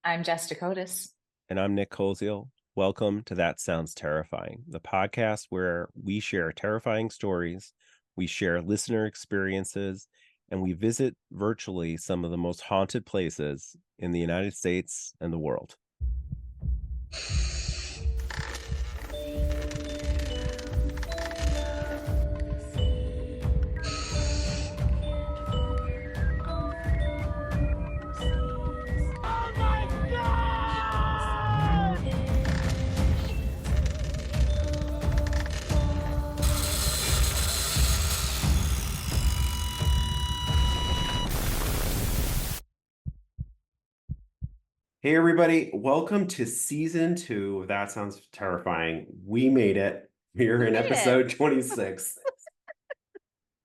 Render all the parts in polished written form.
I'm Jess Dakotas. And I'm Nick Koziel. Welcome to That Sounds Terrifying, the podcast where we share terrifying stories, we share listener experiences, and we visit virtually some of the most haunted places in the United States and the world. Hey, everybody, welcome to season 2 of That Sounds Terrifying. We made it. We're We in made it. episode 26.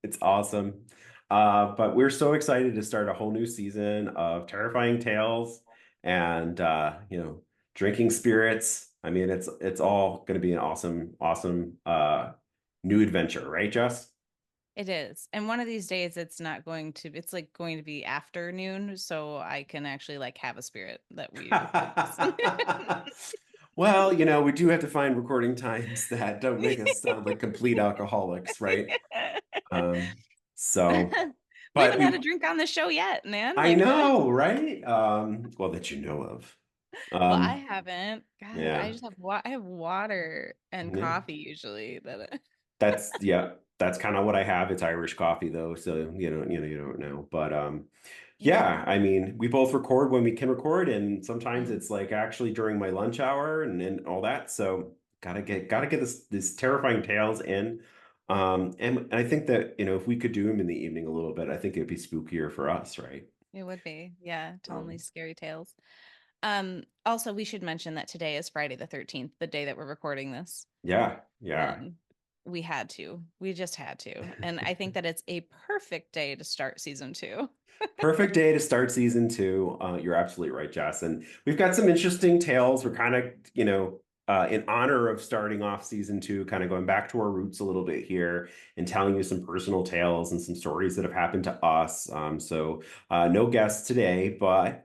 It's awesome. But we're so excited to start a whole new season of terrifying tales and drinking spirits. I mean, it's all going to be an awesome new adventure, right, Jess? It is. And one of these days it's like going to be afternoon, so I can actually like have a spirit that we record this. Well, we do have to find recording times that don't make us sound like complete alcoholics, right? Um, so, We but haven't had a we drink on the show yet, man. I Like what? know, right? Well, that you know of. Well, I Um, haven't. God, I yeah, just have I have water and yeah. coffee usually That's kind of what I have. It's Irish coffee though, so you don't know. But Yeah. yeah, I mean, we both record when we can record, and sometimes Mm. it's like actually during my lunch hour and all that. So gotta get this terrifying tales in. And I think that, if we could do them in the evening a little bit, I think it'd be spookier for us, right? It would be. Yeah, telling Um, these scary tales. Also we should mention that today is Friday the 13th, the day that we're recording this. yeah, yeah. Um, we had to. We just had to. And I think that it's a perfect day to start season two. Perfect day to start season 2. You're absolutely right, Jess. And we've got some interesting tales. We're kind of, in honor of starting off season 2, kind of going back to our roots a little bit here and telling you some personal tales and some stories that have happened to us. So no guests today, but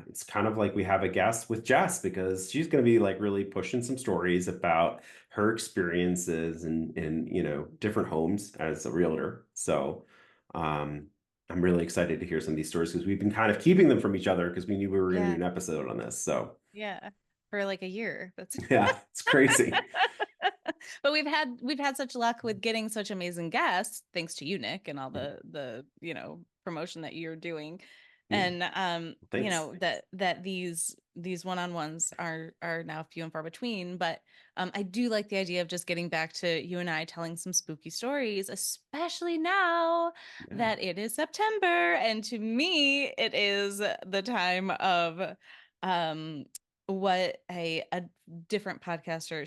it's kind of like we have a guest with Jess because she's going to be like really pushing some stories about her experiences in different homes as a realtor. So. Um, I'm really excited to hear some of these stories because we've been kind of keeping them from each other because we knew we were going to do Yeah. an episode on this. So Yeah. For like a year. That's yeah, it's crazy. but we've had such luck with getting such amazing guests, thanks to you, Nick, and all the promotion that you're doing. Yeah, And thanks. that these one-on-ones are now few and far between. But I do like the idea of just getting back to you and I telling some spooky stories, especially now Yeah. that it is September. And to me, it is the time of um what a different podcaster,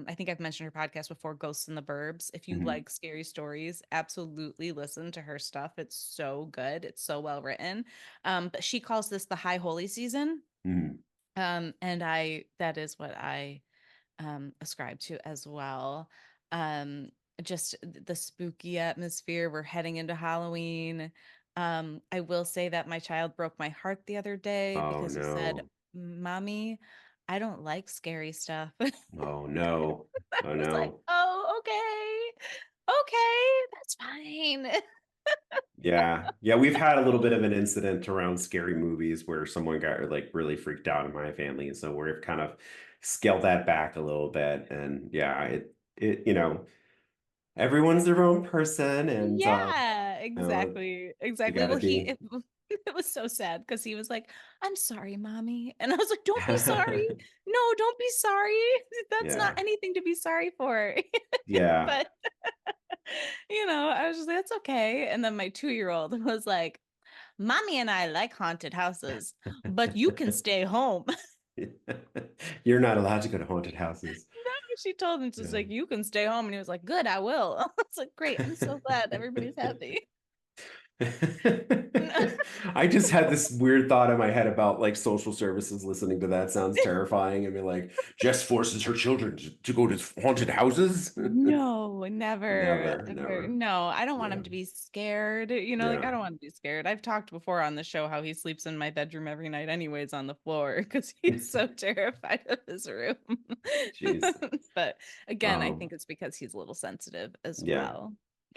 I think I've mentioned her podcast before, Ghosts in the Burbs. If you Mhm. like scary stories, absolutely listen to her stuff. It's so good, it's so well written. But she calls this the high holy season. Mhm. And I that is what I ascribe to as well. um just the spooky atmosphere. We're heading into Halloween. I will say that my child broke my heart the other day Oh because he said, no. "Mommy, I don't like scary stuff." I Oh no. Oh was like, no. "Oh, okay, that's fine." Yeah. Yeah, we've had a little bit of an incident around scary movies where someone got like really freaked out in my family. And so we've kind of scaled that back a little bit. And yeah, it everyone's their own person and Yeah, know, exactly. you Exactly. gotta Well, be it was so sad because he was like, "I'm sorry, mommy." And I was like, "Don't be sorry. No, don't be sorry. That's not yeah. anything to be sorry for." Yeah. But I was just like, "That's okay." And then my 2-year-old was like, "Mommy and I like haunted houses, but you can stay home." You're not allowed to go to haunted houses. No, she told him, just Yeah. like, "You can stay home." And he was like, "Good, I will." I was like, "Great. I'm so glad everybody's happy." I just had this weird thought in my head about like social services listening to that sounds terrifying and be like, Jess forces her children to go to haunted houses. No, never, Never, ever. never. No, I don't want Yeah, him to be scared. Like yeah. I don't want him to be scared. I've talked before on the show how he sleeps in my bedroom every night, anyways, on the floor because he's so terrified of his room. Jeez. But again, I think Um, it's because he's a little sensitive as yeah. well.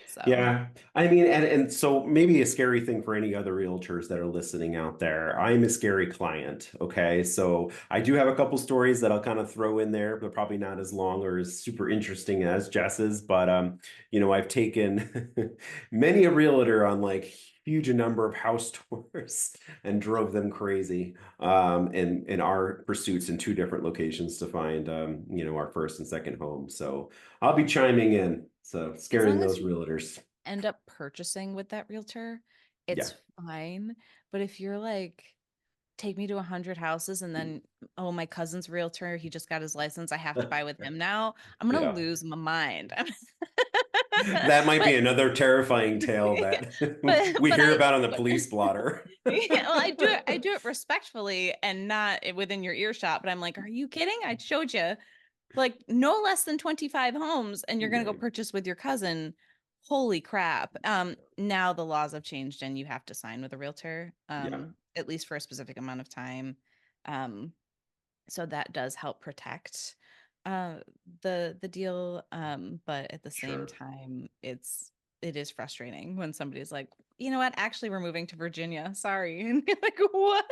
So, Yeah. I mean, and so maybe a scary thing for any other realtors that are listening out there. I'm a scary client. Okay. So I do have a couple stories that I'll kind of throw in there, but probably not as long or as super interesting as Jess's. But I've taken many a realtor on like huge number of house tours and drove them crazy in our pursuits in two different locations to find our first and second home. So I'll be chiming in. So as scaring long as those you realtors. end up purchasing with that realtor, Yeah. it's fine. But if you're like, take me to 100 houses and then, oh, my cousin's realtor, he just got his license, I have to buy with him now, I'm gonna Yeah. lose my mind. That might be but another terrifying tale that we but hear I about on the but police blotter. yeah, well, I do it respectfully and not within your earshot, but I'm like, are you kidding? I showed you like no less than 25 homes and you're going to go Right. purchase with your cousin. Holy crap. Now the laws have changed and you have to sign with a realtor, Yeah. at least for a specific amount of time. Um, so that does help protect uh the deal. But at the same Sure. time, it is frustrating when somebody's like, you know what, actually we're moving to Virginia. Sorry. And you're like, what?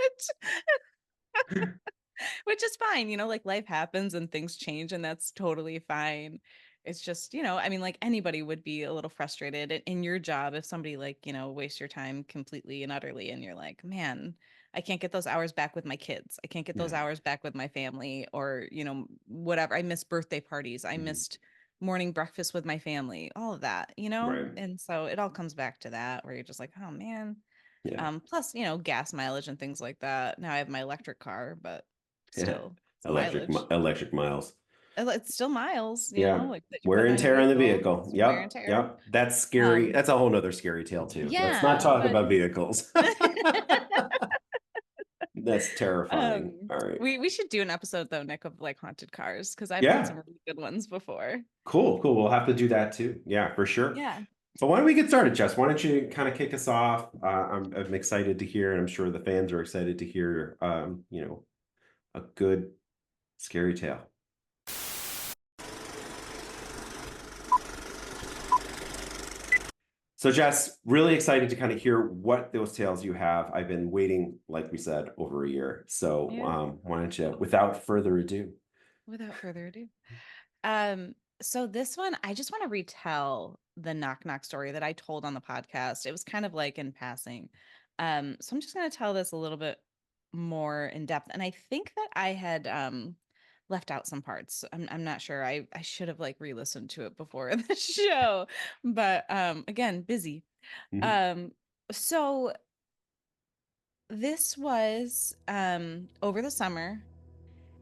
Which is fine, like life happens and things change, and that's totally fine. It's just, I mean, like anybody would be a little frustrated in your job if somebody like, wastes your time completely and utterly, and you're like, man, I can't get those hours back with my kids. I can't get those Yeah. hours back with my family, or, whatever. I missed birthday parties. I Mhm. missed morning breakfast with my family, all of that. Right. And so it all comes back to that where you're just like, oh man. Yeah. Plus, gas mileage and things like that. Now I have my electric car, but Yeah. still, it's mileage. Electric miles. It's still miles, Yeah. like that you Wear put and on your tear on the vehicle. vehicle. It's wear and Yep. tear. Yep. That's scary. Um, That's a whole nother scary tale too. Let's not yeah, talk but about vehicles. That's terrifying. All right. we should do an episode though, Nick, of like haunted cars because I've heard some Yeah. really good ones before. Cool. Cool. We'll have to do that too. Yeah, for sure. Yeah. But why don't we get started, Jess? Why don't you kind of kick us off? I'm excited to hear, and I'm sure the fans are excited to hear, a good scary tale. So, Jess, really excited to kind of hear what those tales you have. I've been waiting, like we said, over a year. So, Yeah. why don't you, without further ado? Without further ado. Um, so this one, I just want to retell the knock knock story that I told on the podcast. It was kind of like in passing. So I'm just going to tell this a little bit more in depth. And I think that I had left out some parts. I'm not sure. I should have like re-listened to it before the show. But again, busy. Mhm. Um, so this was over the summer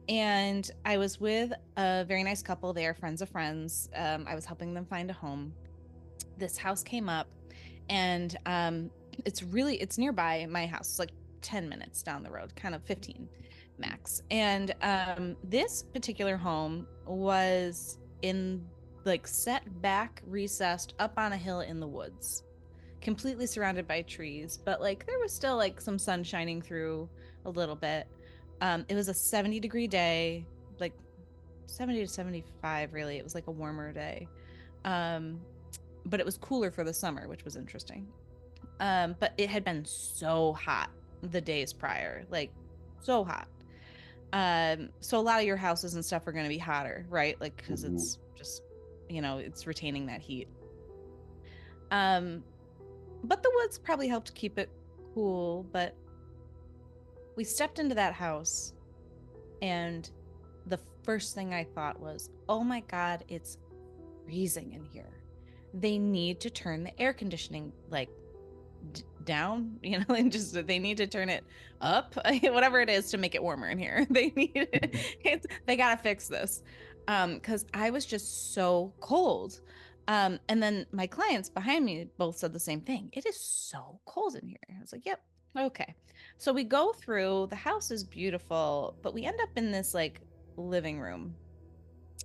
and I was with a very nice couple. They are friends of friends. I was helping them find a home. This house came up, and it's nearby my house. It's like 10 minutes down the road, kind of 15 max. And this particular home was in like set back, recessed up on a hill in the woods, completely surrounded by trees, but like there was still like some sun shining through a little bit. It was a 70-degree day, like 70 to 75, really. It was like a warmer day. Um, but it was cooler for the summer, which was interesting. But it had been so hot the days prior, like so hot. So a lot of your houses and stuff are going to be hotter, right? Like, because Mhm. it's just, it's retaining that heat. Um, but the woods probably helped keep it cool. But we stepped into that house, and the first thing I thought was, oh my God, it's freezing in here. They need to turn the air conditioning like down, and just they need to turn it up, whatever it is to make it warmer in here. They need they got to fix this. Because I was just so cold. And then my clients behind me both said the same thing. It is so cold in here. I was like, yep, okay. So we go through, the house is beautiful, but we end up in this like living room.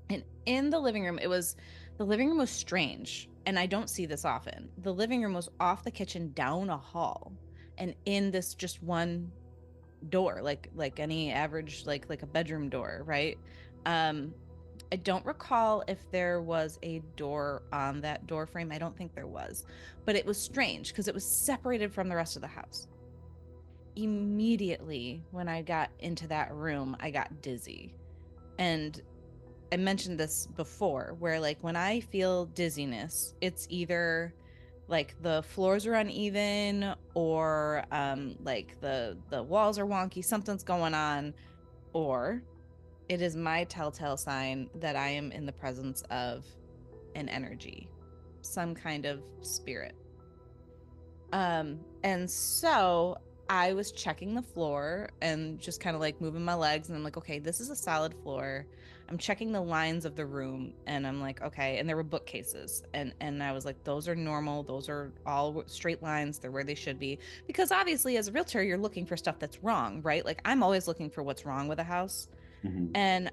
And in the living room, the living room was strange. And I don't see this often. The living room was off the kitchen down a hall and in this just one door, like any average like a bedroom door, right? Um, I don't recall if there was a door on that door frame. I don't think there was, but it was strange because it was separated from the rest of the house. Immediately when I got into that room, I got dizzy. And I mentioned this before, where like when I feel dizziness, it's either like the floors are uneven or like the walls are wonky, something's going on, or it is my telltale sign that I am in the presence of an energy, some kind of spirit. And so I was checking the floor and just kind of like moving my legs, and I'm like, okay, this is a solid floor. I'm checking the lines of the room, and I'm like, okay, and there were bookcases, and I was like, those are normal, those are all straight lines, they're where they should be. Because obviously, as a realtor, you're looking for stuff that's wrong, right? Like I'm always looking for what's wrong with a house. Hmm. And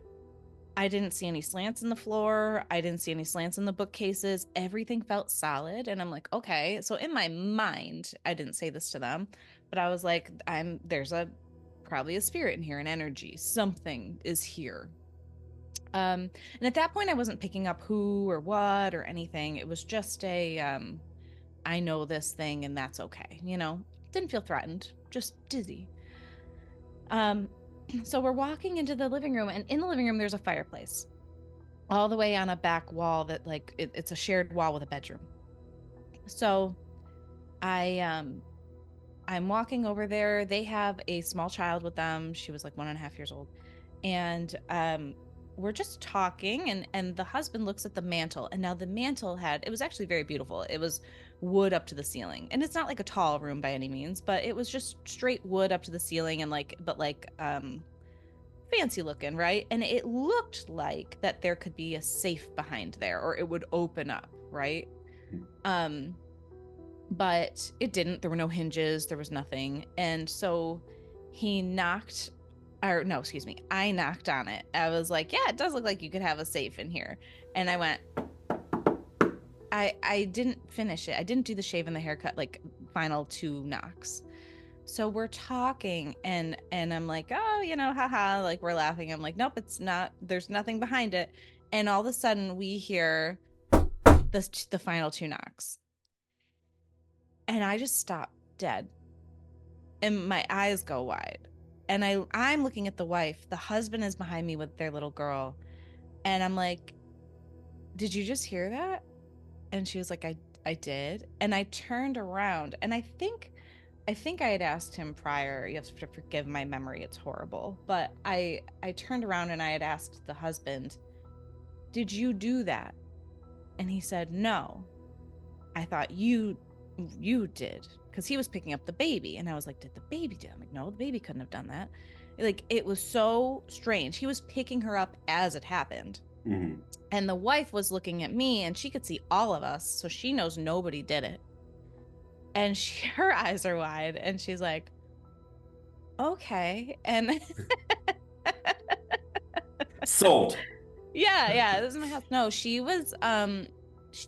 I didn't see any slants in the floor. I didn't see any slants in the bookcases. Everything felt solid. And I'm like, okay. So in my mind, I didn't say this to them, but I was like, there's probably a spirit in here, an energy. Something is here. And at that point I wasn't picking up who or what or anything. It was just I know this thing and that's okay. Didn't feel threatened, just dizzy. Um, so we're walking into the living room, and in the living room there's a fireplace all the way on a back wall that like it's a shared wall with a bedroom. So I I'm walking over there. They have a small child with them. She was like 1.5 years old. And we're just talking, and the husband looks at the mantle, and now the mantle it was actually very beautiful. It was wood up to the ceiling. And it's not like a tall room by any means, but it was just straight wood up to the ceiling and like fancy looking, right? And it looked like that there could be a safe behind there or it would open up, right? Um, but it didn't. There were no hinges, there was nothing. And so he knocked, or no, excuse me, I knocked on it. I was like, yeah, it does look like you could have a safe in here. And I went, I didn't finish it. I didn't do the shave and the haircut, like final two knocks. So we're talking, and I'm like, oh, haha, like we're laughing. I'm like, nope, it's not, there's nothing behind it. And all of a sudden we hear the final two knocks. And I just stop dead. And my eyes go wide. And I'm looking at the wife. The husband is behind me with their little girl. And I'm like, did you just hear that? And she was like, I did. And I turned around, and I think I had asked him prior. You have to forgive my memory; it's horrible. But I turned around and I had asked the husband, "Did you do that?" And he said, "No. I thought you did," because he was picking up the baby, and I was like, "Did the baby do it?" I'm like, "No, the baby couldn't have done that." Like it was so strange. He was picking her up as it happened. Hmm. And the wife was looking at me, and she could see all of us, so she knows nobody did it. And her eyes are wide, and she's like, okay. And Sold. yeah, yeah, this is my house. No, she was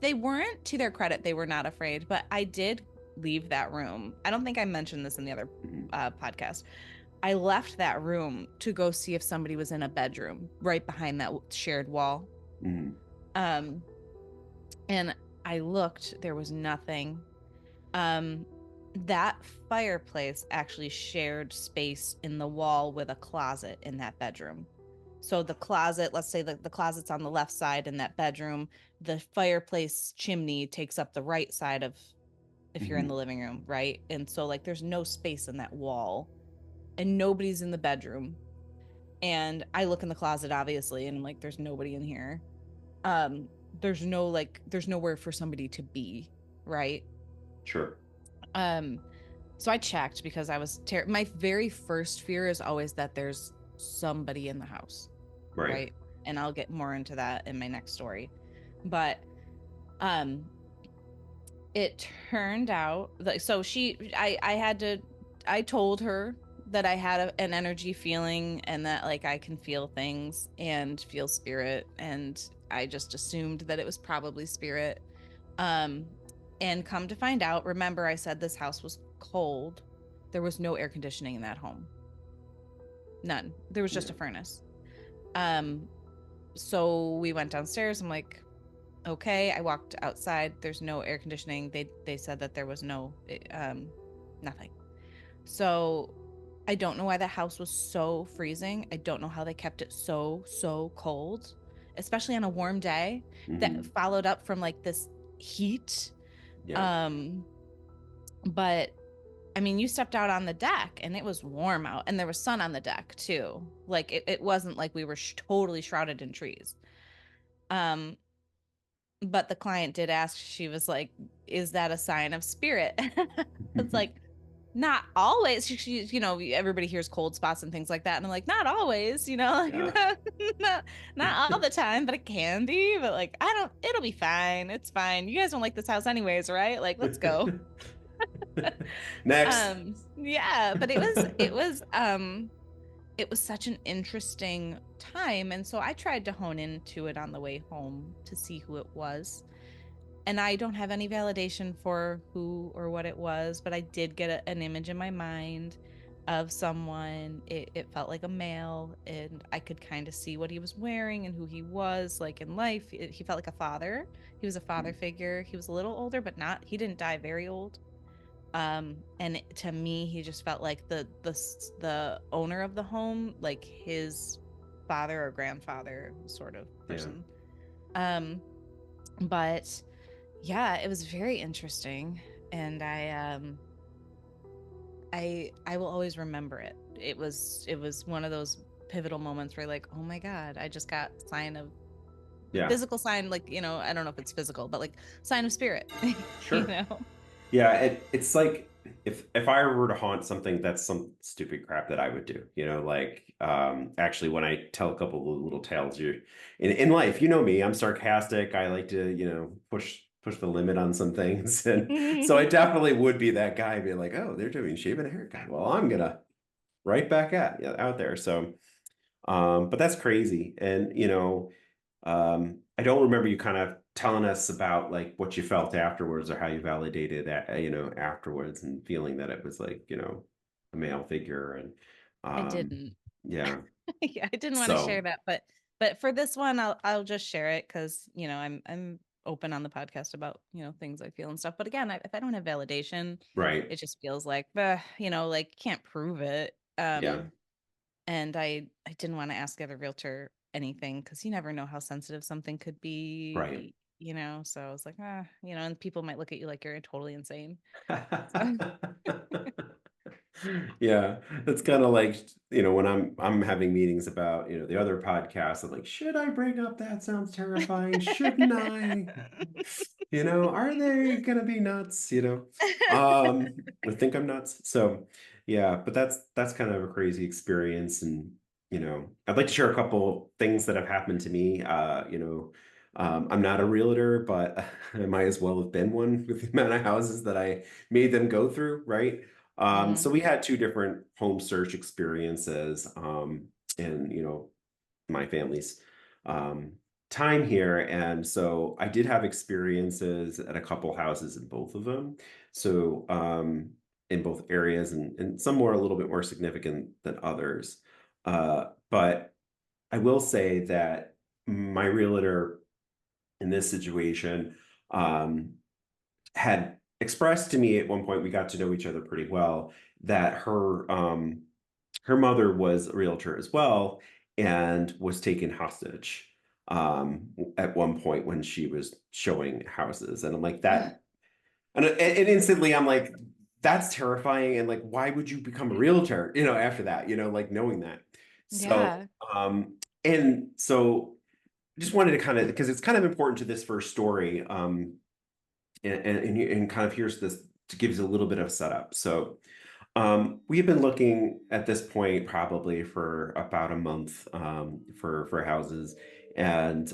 they weren't, to their credit, they were not afraid, but I did leave that room. I don't think I mentioned this in the other Hmm. podcast. I left that room to go see if somebody was in a bedroom right behind that shared wall. Hmm. Um and I looked, there was nothing. Um, that fireplace actually shared space in the wall with a closet in that bedroom. So the closet, let's say the closet's on the left side in that bedroom, the fireplace chimney takes up the right side of if you're in the Hmm. living room, right? And so like there's no space in that wall and nobody's in the bedroom. And I look in the closet obviously and I'm like there's nobody in here. There's nowhere for somebody to be, right? Sure. Um So I checked because my very first fear is always that there's somebody in the house, Right. right? And I'll get more into that in my next story. But Um, it turned out like so I had to I told her that I had an energy feeling and that like I can feel things and feel spirit, and I just assumed that it was probably spirit. Um, and come to find out, remember I said this house was cold. There was no air conditioning in that home. None. There was just Yeah. a furnace. Um, so we went downstairs. I'm like, okay. I walked outside. There's no air conditioning. They said that there was nothing. So I don't know why the house was so freezing. I don't know how they kept it so cold, especially on a warm day that Hmm. followed up from like this heat. Yeah. Um, but I mean, you stepped out on the deck and it was warm out, and there was sun on the deck too. Like it wasn't like we were totally shrouded in trees. Um, but the client did ask, she was like, is that a sign of spirit? It's like, not always. Everybody hears cold spots and things like that. And I'm like, not always, like Yeah. not, not all the time, but it can be. But like, it'll be fine. It's fine. You guys don't like this house anyways, right? Like, let's go. Next. Yeah, but it was such an interesting time. And so I tried to hone into it on the way home to see who it was. And I don't have any validation for who or what it was, but I did get an image in my mind of someone. It felt like a male, and I could kind of see what he was wearing and who he was like in life. He felt like a father. He was a father figure. He was a little older, but he didn't die very old. To me, he just felt like the owner of the home, like his father or grandfather sort of Yeah. person. Um, but yeah, it was very interesting, and I will always remember it. It was one of those pivotal moments where you're like, oh my God, I just got sign of Yeah. physical sign, like, I don't know if it's physical, but like sign of spirit, you Sure. know? Yeah, it's like if I were to haunt something, that's some stupid crap that I would do. Like actually when I tell a couple of little tales, you in life, you know me, I'm sarcastic. I like to, push the limit on some things. And so I definitely would be that guy, be like, oh, they're doing shaving a haircut. Well, I'm gonna right back at yeah, out there. So but that's crazy. And I don't remember you kind of telling us about like what you felt afterwards or how you validated that, afterwards and feeling that it was like, a male figure and I um didn't. yeah. Yeah, I didn't want to share So, that, but for this one, I'll just share it because I'm open on the podcast about things I feel and stuff. But again, if I don't have validation, right. it just feels like, like can't prove it. Yeah. And I didn't want to ask the other realtor anything because you never know how sensitive something could Right. be. So I was like, and people might look at you like you're totally insane. So Yeah, that's kind of like, when I'm having meetings about, the other podcasts, I'm like, should I bring up that sounds terrifying? Shouldn't I? Are they gonna be nuts? I think I'm nuts. So yeah, but that's kind of a crazy experience. And I'd like to share a couple things that have happened to me. I'm not a realtor, but I might as well have been one with the amount of houses that I made them go through, right? So Mhm. we had two different home search experiences, in my family's um, time here, and so I did have experiences at a couple houses in both of them. So in both areas, and some were a little bit more significant than others. But I will say that my realtor in this situation um, had expressed to me at one point, we got to know each other pretty well, that her mother was a realtor as well and was taken hostage at one point when she was showing houses. And I'm like that, and instantly I'm like, that's terrifying. And like, why would you become a realtor, after that, like knowing that. So Yeah. and so I just wanted to kind of, because it's kind of important to this first story. And kind of here's this to give you a little bit of setup. So we've been looking at this point probably for about a month for houses, and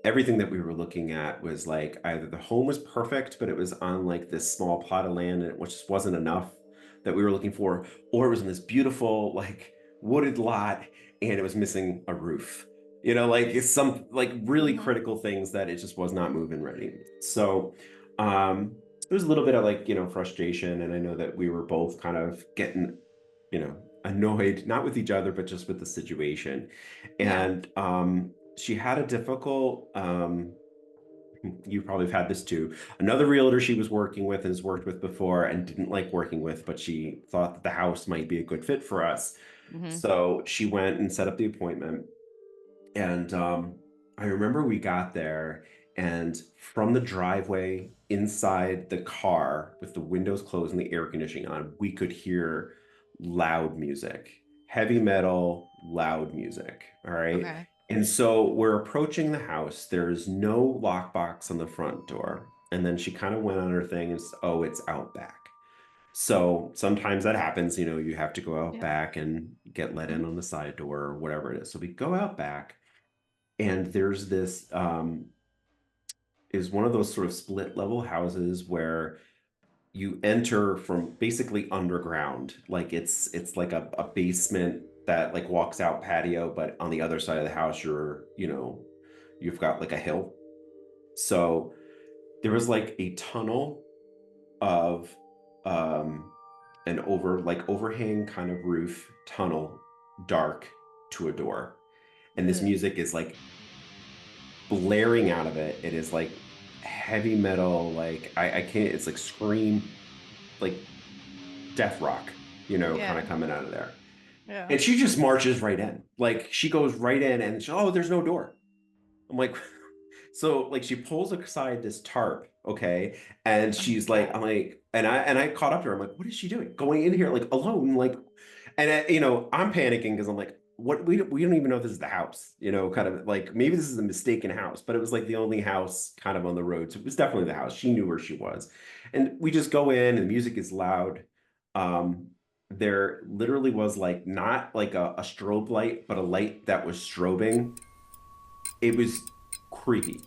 everything that we were looking at was like either the home was perfect, but it was on like this small plot of land and it just wasn't enough that we were looking for, or it was in this beautiful like wooded lot and it was missing a roof. Like it's some like really Hmm. critical things that it just was not moving ready. So there was a little bit of like, frustration. And I know that we were both kind of getting, annoyed, not with each other, but just with the situation. Yeah. And she had a difficult, you probably have had this too. Another realtor she was working with and has worked with before and didn't like working with, but she thought that the house might be a good fit for us. Hmm. So she went and set up the appointment. And I remember we got there, and from the driveway inside the car with the windows closed and the air conditioning on, we could hear loud music, heavy metal, loud music. All right. Okay. And so we're approaching the house. There's no lockbox on the front door. And then she kind of went on her thing and said, oh, it's out back. So sometimes that happens, you have to go out Yeah. back and get let in Hmm. on the side door or whatever it is. So we go out back and there's this is one of those sort of split level houses where you enter from basically underground, like it's like a basement that like walks out patio, but on the other side of the house you've got like a hill. So there was like a tunnel of um an overhang kind of roof tunnel, dark, to a door, and this Ugh. music is like blaring out of it. It is like heavy metal, like I can't, it's like scream, like death rock, kind Yeah. of coming out of there. Yeah. And she just marches right in. Like she goes right in and oh, there's no door. I'm like, so like she pulls aside this tarp, okay, and Oh my she's like, God. I'm like, and I caught up to her. I'm like, what is she doing? Going in here like alone, like, and I'm panicking because I'm like, what? We don't even know if this is the house, kind of like maybe this is a mistaken house, but it was like the only house kind of on the road, so it was definitely the house. She knew where she was, and we just go in, and the music is loud. Um, there literally was like not like a strobe light, but a light that was strobing. It was creepy.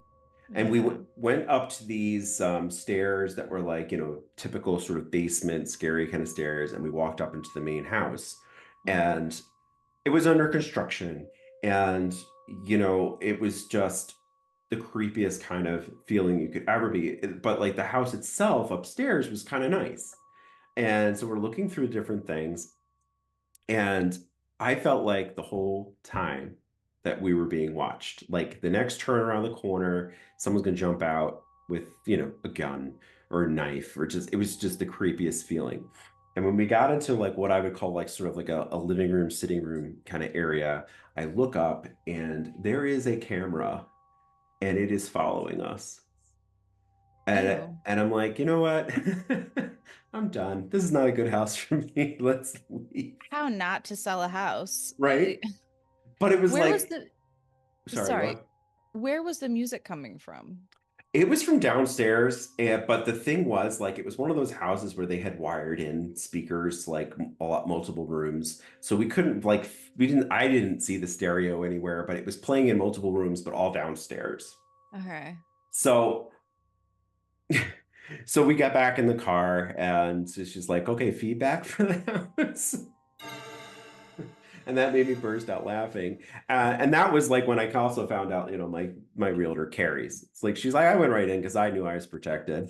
And we Yeah. went up to these stairs that were like, typical sort of basement, scary kind of stairs. And we walked up into the main house. Hmm. And it was under construction. And, it was just the creepiest kind of feeling you could ever be. But like the house itself upstairs was kind of nice. And so we're looking through different things. And I felt like the whole time that we were being watched, like the next turn around the corner, someone's gonna jump out with, a gun or a knife, or just it was just the creepiest feeling. And when we got into like what I would call like sort of like a living room, sitting room kind of area, I look up and there is a camera and it is following us. And Ew. and I'm like, you know what? I'm done. This is not a good house for me. Let's leave. How not to sell a house? Right? But it was Where was like, the, sorry, sorry, what? where was the music coming from? It was from downstairs, but the thing was, like, it was one of those houses where they had wired in speakers, like a lot, multiple rooms. So we couldn't, like, I didn't see the stereo anywhere, but it was playing in multiple rooms, but all downstairs. Okay. So, so we got back in the car, and so she's like, okay, feedback for the house. And that made me burst out laughing. And that was like when I also found out, my realtor carries. It's like she's like, I went right in because I knew I was protected.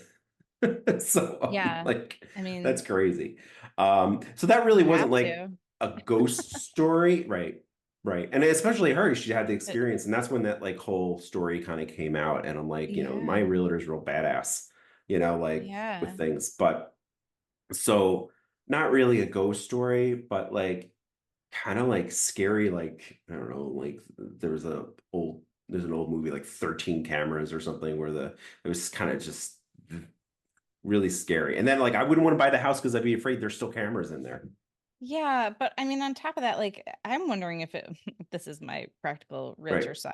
So Yeah. like I that's mean, crazy. So that really you wasn't have like to. a ghost story, right? Right. And especially her, she had the But experience, and that's when that like whole story kind of came out. And I'm like, my yeah. realtor's real badass, like with Yeah. things. But so not really a ghost story, but like kind of like scary, like I don't know, like there's an old movie like 13 cameras or something where it was kind of just really scary. And then like I wouldn't want to buy the house because I'd be afraid there's still cameras in there. Yeah, but I mean, on top of that, like, I'm wondering if it, this is my practical Right. realtor side,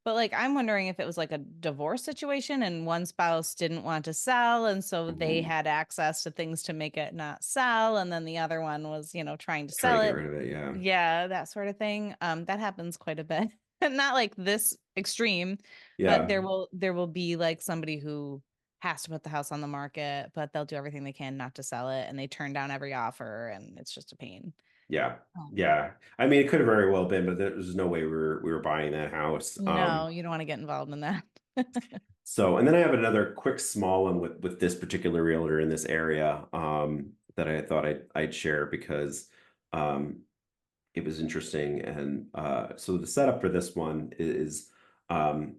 but like, I'm wondering if it was like a divorce situation and one spouse didn't want to sell. And so they Ooh, had access to things to make it not sell. And then the other one was, trying to trying to sell get it. rid of it, yeah. Yeah, that sort of thing. That happens quite a bit. not like this extreme, but Yeah. there will be like somebody who has to put the house on the market, but they'll do everything they can not to sell it, and they turn down every offer, and it's just a pain. Yeah. Um, Yeah. I mean, it could have very well been, but there's no way we were buying that house. no, you don't want to get involved in that. So, and then I have another quick small one with this particular realtor in this area that I thought I'd share because um, it was interesting. And so the setup for this one is um,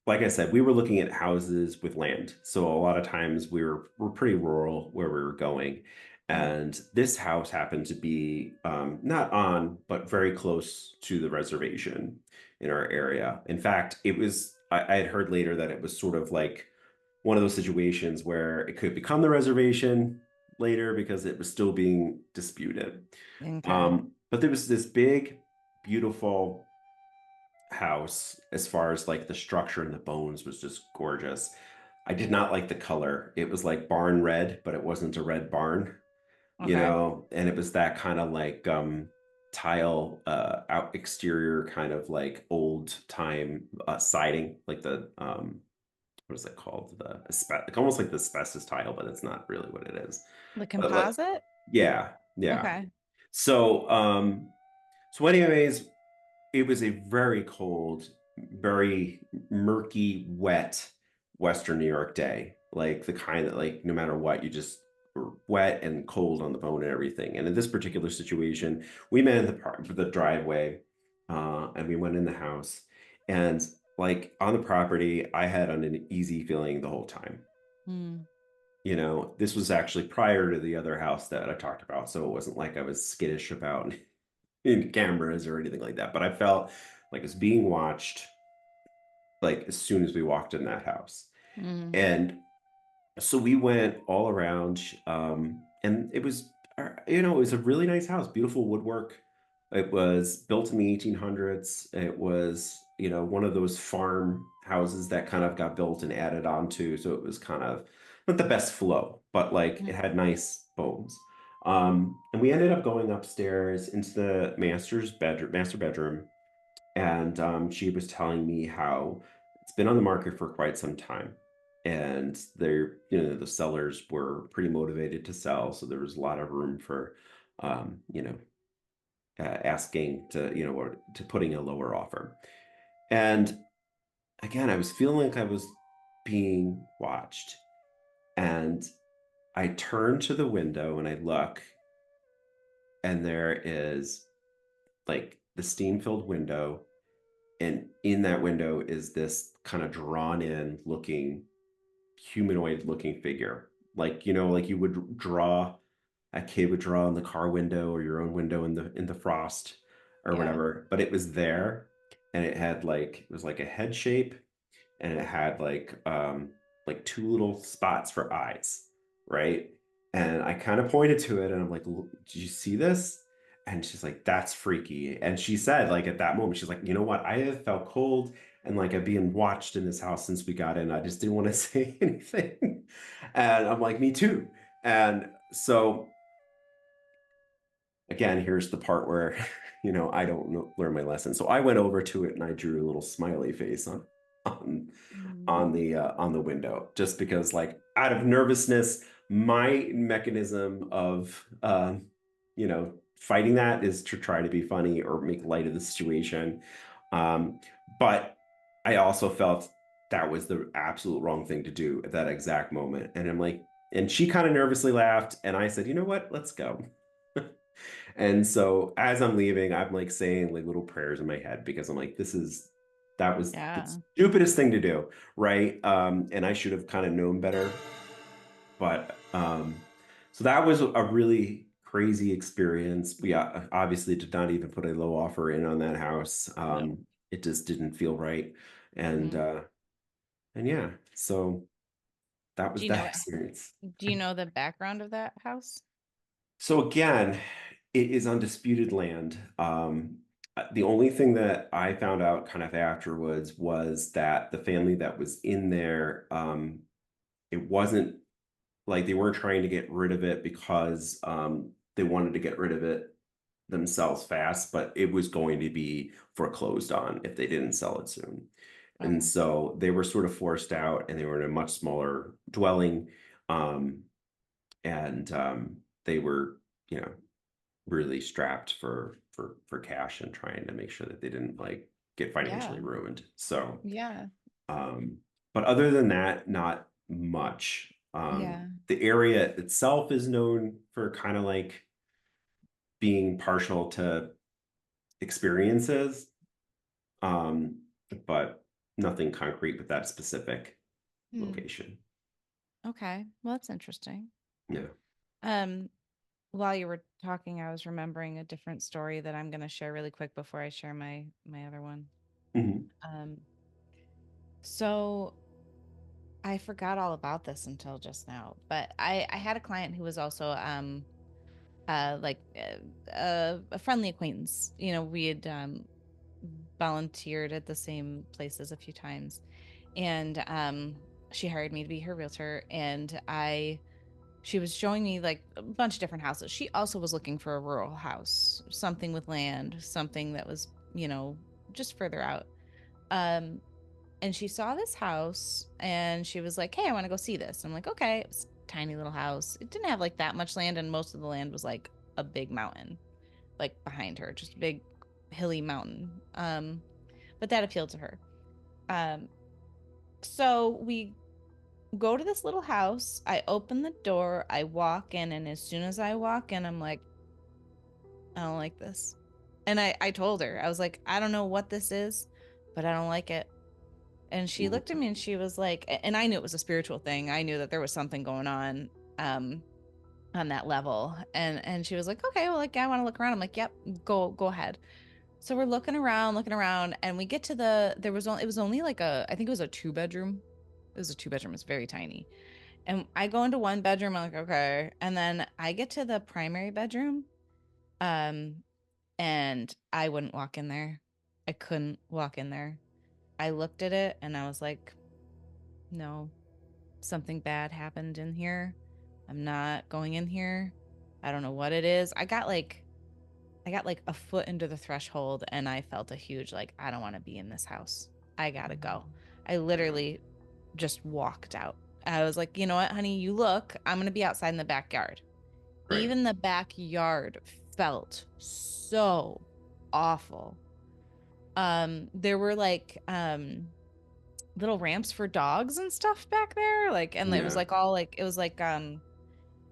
like I said, we were looking at houses with land. So a lot of times we're pretty rural where we were going. Mm, And this house happened to be not on, but very close to the reservation in our area. In fact, I had heard later that it was sort of like one of those situations where it could become the reservation later because it was still being disputed. okay. But there was this big, beautiful house as far as like the structure and the bones was just gorgeous. I did not like the color. It was like barn red, but it wasn't a red barn, Okay. and it was that kind of like tile out exterior kind of like old time siding, like the what is it called? Like almost like the asbestos tile, but it's not really what it is. The But like composite? yeah, yeah. Okay. So so anyways, it was a very cold, very murky, wet Western New York day. Like the kind that, like, no matter what, you just were wet and cold on the bone and everything. And in this particular situation, we met in the driveway, and we went in the house. And like on the property, I had an uneasy feeling the whole time. Mm, This was actually prior to the other house that I talked about, so it wasn't like I was skittish about in cameras or anything like that. But I felt like it's being watched like as soon as we walked in that house. mm, And so we went all around, and it was a really nice house, beautiful woodwork. It was built in the 1800s. It was, one of those farm houses that kind of got built and added onto. So it was kind of not the best flow, but like it mm, had nice bones. And we ended up going upstairs into the master bedroom, and she was telling me how it's been on the market for quite some time. And the sellers were pretty motivated to sell. So there was a lot of room for, asking or to putting a lower offer. And again, I was feeling like I was being watched. And I turn to the window and I look, and there is like the steam-filled window. And in that window is this kind of drawn in looking humanoid looking figure. Like, like you would draw, a kid would draw in the car window or your own window in the frost or yeah. whatever. But it was there, and it was like a head shape, and it had like two little spots for eyes, right? And I kind of pointed to it and I'm like, "Did you see this?" And she's like, "That's freaky." And she said, like at that moment, she's like, "You know what? I have felt cold and like I've been watched in this house since we got in. I just didn't want to say anything." And I'm like, "Me too." And so again, here's the part where, I don't learn my lesson. So I went over to it and I drew a little smiley face on Mm, on the window, just because, like, out of nervousness, my mechanism of fighting that is to try to be funny or make light of the situation. But I also felt that was the absolute wrong thing to do at that exact moment. And I'm like, and she kind of nervously laughed, and I said, "You know what? Let's go." And so as I'm leaving, I'm like saying like little prayers in my head because I'm like, that was the yeah. stupidest thing to do, right? And I should have kind of known better. But so that was a really crazy experience. We obviously did not even put a low offer in on that house. No. It just didn't feel right. And Mm. uh, and yeah, so that Do was you that know experience. do you know the background of that house? So again, it is undisputed land. The only thing that I found out kind of afterwards was that the family that was in there, it wasn't like they weren't trying to get rid of it because they wanted to get rid of it. themselves fast, but it was going to be foreclosed on if they didn't sell it soon. And Okay. so they were sort of forced out and they were in a much smaller dwelling. Um, and they were, you know, really strapped for cash and trying to make sure that they didn't like get financially Yeah. ruined. So, Yeah. um, but other than that, not much. Yeah. The area itself is known for kind of like being partial to experiences, um, but nothing concrete with that specific Hmm. location. Okay. Well, that's interesting. Yeah. Um, while you were talking, I was remembering a different story that I'm going to share really quick before I share my other one. Hmm. Um, so I forgot all about this until just now, but I had a client who was also like a friendly acquaintance. You know, we had volunteered at the same places a few times, and she hired me to be her realtor, and I she was showing me like a bunch of different houses. She also was looking for a rural house, something with land, something that was, you know, just further out. Um, and she saw this house and she was like, "Hey, I want to go see this." I'm like, "Okay." It was a tiny little house. It didn't have like that much land, and most of the land was like a big mountain, like behind her, just a big hilly mountain. But that appealed to her. Um, so we go to this little house. I open the door, I walk in, and as soon as I walk in, I'm like, I don't like this. And I told her, I was like, I don't know what this is, but I don't like it. And she looked at me and she was like, and I knew it was a spiritual thing. I knew that there was something going um on that level. And she was like, okay, well, like I want to look around. I'm like, yep, go ahead. So we're looking around, and we get to there was only it was only like I think it was a two bedroom. It was a two bedroom, it's very tiny. And I go into one bedroom, I'm like, okay. And then I get to the primary bedroom, um, and I wouldn't walk in there. I couldn't walk in there. I looked at it and I was like, no, something bad happened in here. I'm not going in here. I don't know what it is. I got like a foot into the threshold and I felt a huge like I don't want to be in this house. I gotta go. I Yeah. literally just walked out. I was like, you know what, honey, you look, I'm gonna be outside in the backyard. Right. Even the backyard felt so awful. There were like little ramps for dogs and stuff back there. Like, and it was Yeah. like all like it was like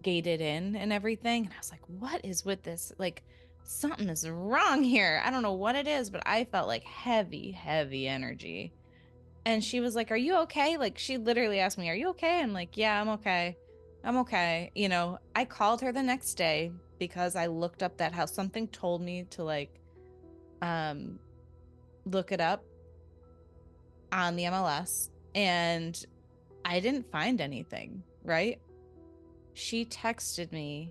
gated in and everything. And I was like, what is with this? Like, something is wrong here. I don't know what it is, but I felt like heavy, heavy energy. And she was like, "Are you okay?" Like, she literally asked me, "Are you okay?" I'm like, "Yeah, I'm okay. I'm okay." You know, I called her the next day because I looked up that house. Something told me to like um look it up on the MLS, and I didn't find anything, right? She texted me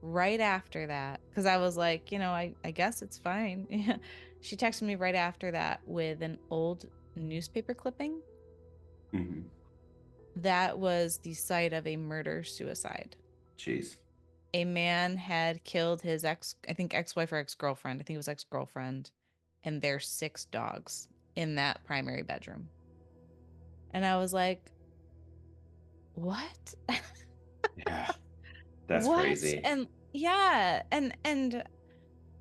right after that because I was like, you know, I guess it's fine. Yeah. She texted me right after that with an old newspaper clipping Hmm. that was the site of a murder suicide. Jeez. A man had killed his I think ex-wife or ex-girlfriend. I think it was ex-girlfriend, and their six dogs in that primary bedroom. And I was like, what? Yeah. That's What? crazy. And yeah, and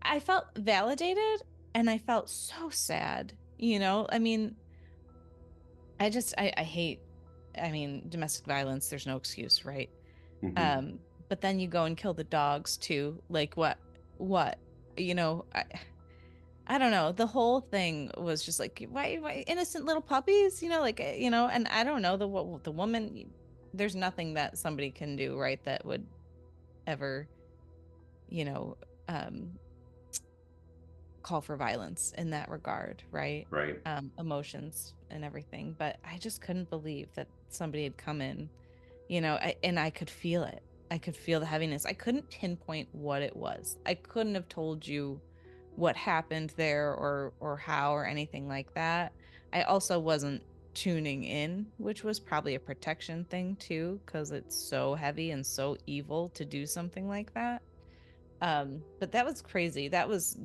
I felt validated and I felt so sad, you know? I mean, I hate I mean, domestic violence, there's no excuse, right? Hmm. But then you go and kill the dogs too. Like what? You know, I don't know. The whole thing was just like why innocent little puppies, you know, like you know, and I don't know the woman there's nothing that somebody can do, right, that would ever, you know, um call for violence in that regard, right? Right. Emotions and everything. But I just couldn't believe that somebody had come in, you know, and I could feel it. I could feel the heaviness. I couldn't pinpoint what it was. I couldn't have told you what happened there or how or anything like that. I also wasn't tuning in, which was probably a protection thing too, because it's so heavy and so evil to do something like that. But that was crazy. That was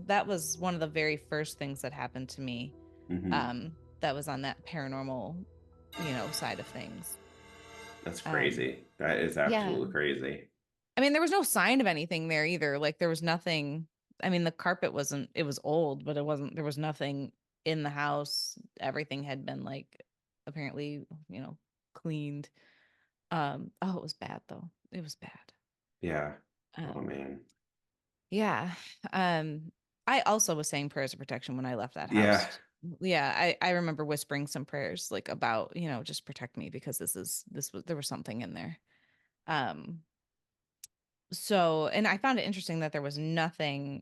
one of the very first things that happened to me. Hmm. Um, that was on that paranormal, side of things. That's Um, crazy. That is yeah. absolutely crazy. I mean, there was no sign of anything there either. Like there was nothing. I mean, the carpet wasn't, it was old, but it wasn't, there was nothing in the house. Everything had been like apparently, cleaned. Oh, it was bad though. It was bad. Yeah. Oh Um, man. yeah. Um, I also was saying prayers of protection when I left that Yeah. house. Yeah, I remember whispering some prayers like about, just protect me because there was something in there. Um, so and I found it interesting that there was nothing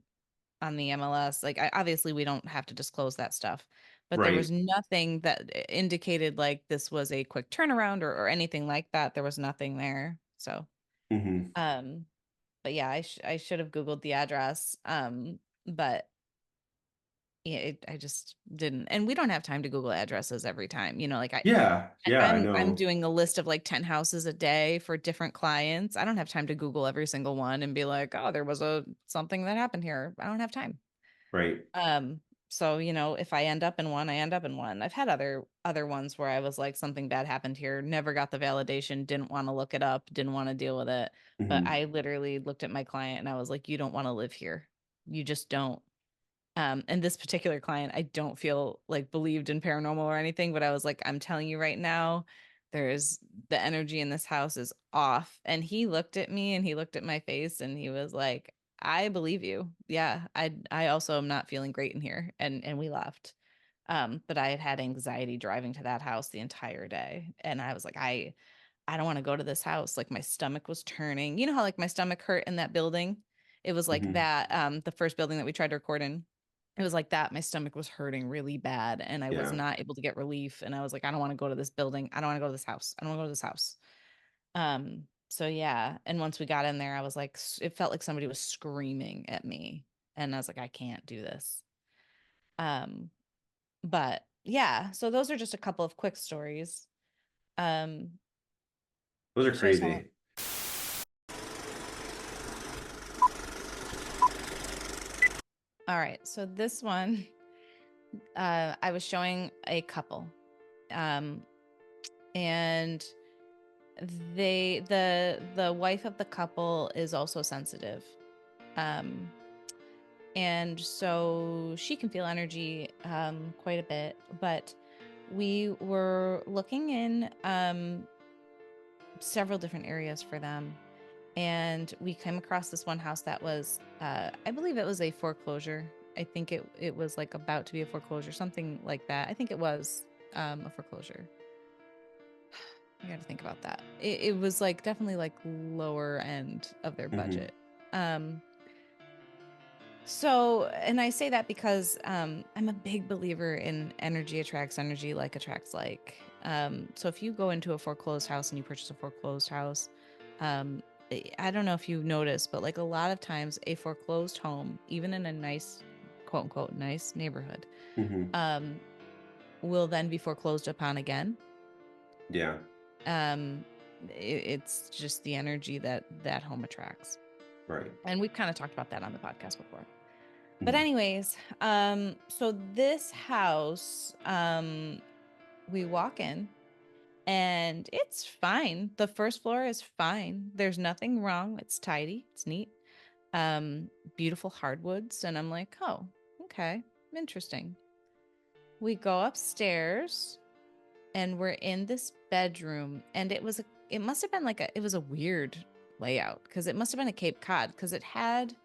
on the MLS. Like obviously we don't have to disclose that stuff, but there was Right. nothing that indicated like this was a quick turnaround or anything like that. There was nothing there. So, Hmm. um, but yeah, I should have Googled the address. But yeah, I just didn't. And we don't have time to Google addresses every time. Like Yeah. Yeah, I I'm know. doing a list of like 10 houses a day for different clients. I don't have time to Google every single one and be like, "Oh, there was a something that happened here." I don't have time. Right. Um, so if I end up in one, I end up in one. I've had other ones where I was like something bad happened here, never got the validation, didn't want to look it up, didn't want to deal with it. But Hmm. I literally looked at my client and I was like, "You don't want to live here. You just don't." And this particular client, I don't feel like believed in paranormal or anything, but I was like, I'm telling you right now, there's the energy in this house is off. And he looked at me and he looked at my face and he was like, I believe you. Yeah, I also am not feeling great in here. And we left. But I had had anxiety driving to that house the entire day. And I was like, I don't want to go to this house. Like my stomach was turning. You know how like my stomach hurt in that building? It was like Hmm. that, the first building that we tried to record in. It was like that. My stomach was hurting really bad and I was Yeah. not able to get relief. And I was like, I don't want to go to this building. I don't want to go to this house. I don't want to go to this house. So yeah. And once we got in there, I was like, it felt like somebody was screaming at me. And I was like, I can't do this. Um, but yeah, so those are just a couple of quick stories. Um, Those are should I tell? crazy. All right. So this one, I was showing a couple, um, and the wife of the couple is also sensitive, um, and so she can feel energy quite a bit. But we were looking in several different areas for them, and we came across this one house that was I believe it was a foreclosure. I think it was like about to be a foreclosure, something like that. I think it was a foreclosure. I got to think about that. It was like definitely like lower end of their Hmm. budget. um and I say that because I'm a big believer in energy attracts energy, like attracts like. So if you go into a foreclosed house and you purchase a foreclosed house, um, I don't know if you've noticed, but like a lot of times a foreclosed home, even in a nice, quote unquote, nice neighborhood, Hmm. um, will then be foreclosed upon again. Yeah. Um, it's just the energy that that home attracts. Right. And we've kind of talked about that on the podcast before. But Mhm. anyways, so this house, we walk in and it's fine. The first floor is fine. There's nothing wrong. It's tidy. It's neat. Beautiful hardwoods. And I'm like, oh, okay, interesting. We go upstairs and we're in this bedroom and it must have been like it was a weird layout because it must have been a Cape Cod because it had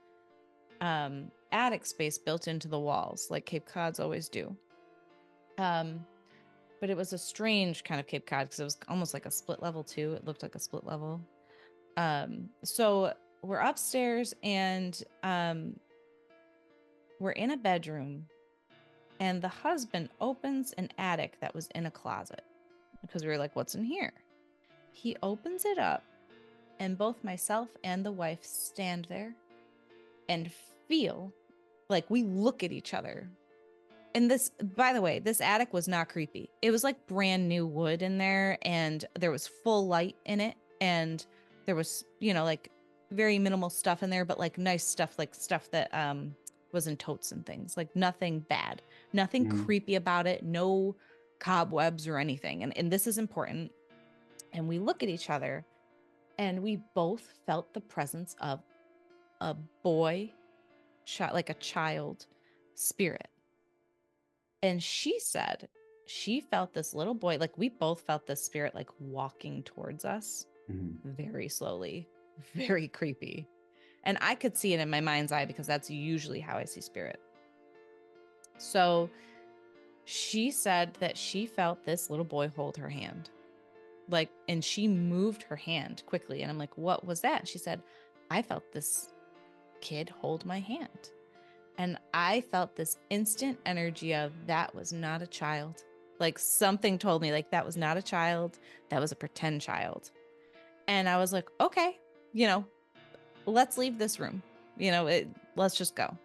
attic space built into the walls like Cape Cods always do. Um but it was a strange kind of Cape Cod because it was almost like a split level too. It looked like a split level. So we're upstairs and we're in a bedroom and the husband opens an attic that was in a closet because we were like, what's in here? He opens it up and both myself and the wife stand there and feel like we look at each other. And this, by the way, this attic was not creepy. It was like brand new wood in there, and there was full light in it, and there was, like very minimal stuff in there, but like nice stuff, like stuff that was in totes and things. Like nothing bad, nothing Mhm. creepy about it, no cobwebs or anything. And this is important. And we look at each other and we both felt the presence of a boy, like a child spirit. And she said she felt this little boy, like we both felt this spirit like walking towards us Mhm. very slowly, very creepy. And I could see it in my mind's eye because that's usually how I see spirit. So she said that she felt this little boy hold her hand. Like, and she moved her hand quickly. And I'm like, what was that? She said, I felt this kid hold my hand. And I felt this instant energy of that was not a child. Like something told me, like, that was not a child. That was a pretend child. And I was like, okay, you know, let's leave this room. Let's just go.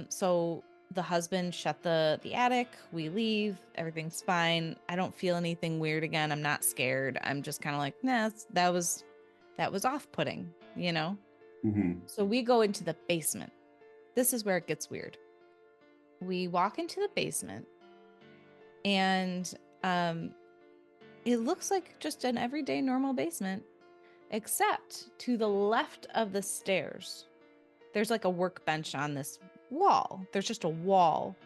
So the husband shut the attic. We leave. Everything's fine. I don't feel anything weird again. I'm not scared. I'm just kind of like, nah, that was off-putting, you know? Mhm. So we go into the basement. This is where it gets weird. We walk into the basement and um it looks like just an everyday normal basement, except to the left of the stairs. There's like a workbench on this wall. There's just a wall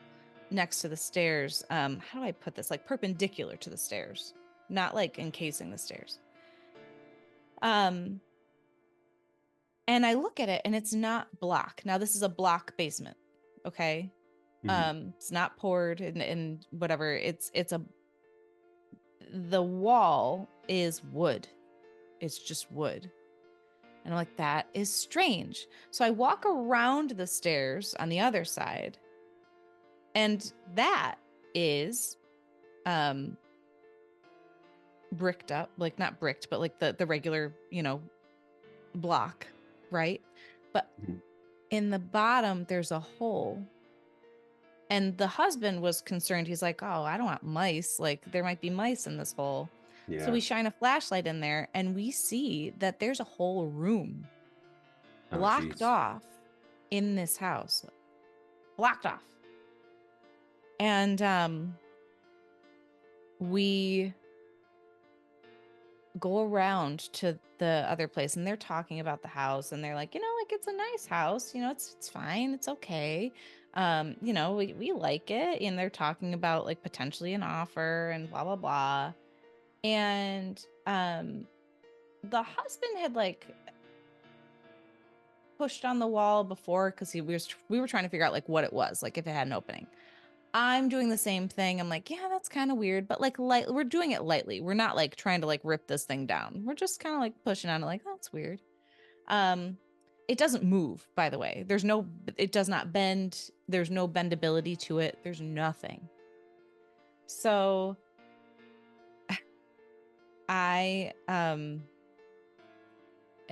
next to the stairs. How do I put this? Like perpendicular to the stairs, not like encasing the stairs. Um, and I look at it and it's not block. Now this is a block basement. Okay. Mhm. It's not poured and whatever. It's a the wall is wood. It's just wood. And I'm like, that is strange. So I walk around the stairs on the other side, and that is um bricked up, like not bricked, but like the regular, block, right? But Mhm. in the bottom there's a hole. And the husband was concerned. He's like, "Oh, I don't want mice. Like there might be mice in this hole." So we Yeah. shine a flashlight in there and we see that there's a whole room Oh, blocked geez. off in this house. Blocked off. And we go around to the other place and they're talking about the house and they're like, like it's a nice house, it's fine, it's okay. We like it. And they're talking about like potentially an offer and blah blah blah. And the husband had like pushed on the wall before because we were trying to figure out like what it was, like if it had an opening. I'm doing the same thing. I'm like, yeah, that's kind of weird, but like we're doing it lightly. We're not like trying to like rip this thing down. We're just kind of like pushing on it like, oh, that's weird. Um it doesn't move, by the way. It does not bend. There's no bendability to it. There's nothing. So I am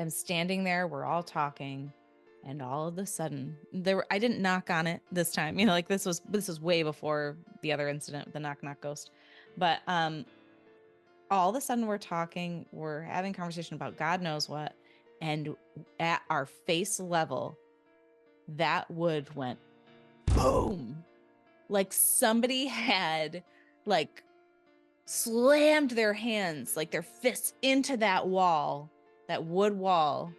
standing there, we're all talking, and all of a sudden I didn't knock on it this time. Like this was way before the other incident, the knock knock ghost. But all of a sudden we're talking, we're having conversation about God knows what, and at our face level, that wood went boom. Like somebody had like slammed their hands, like their fists into that wall, that wood wall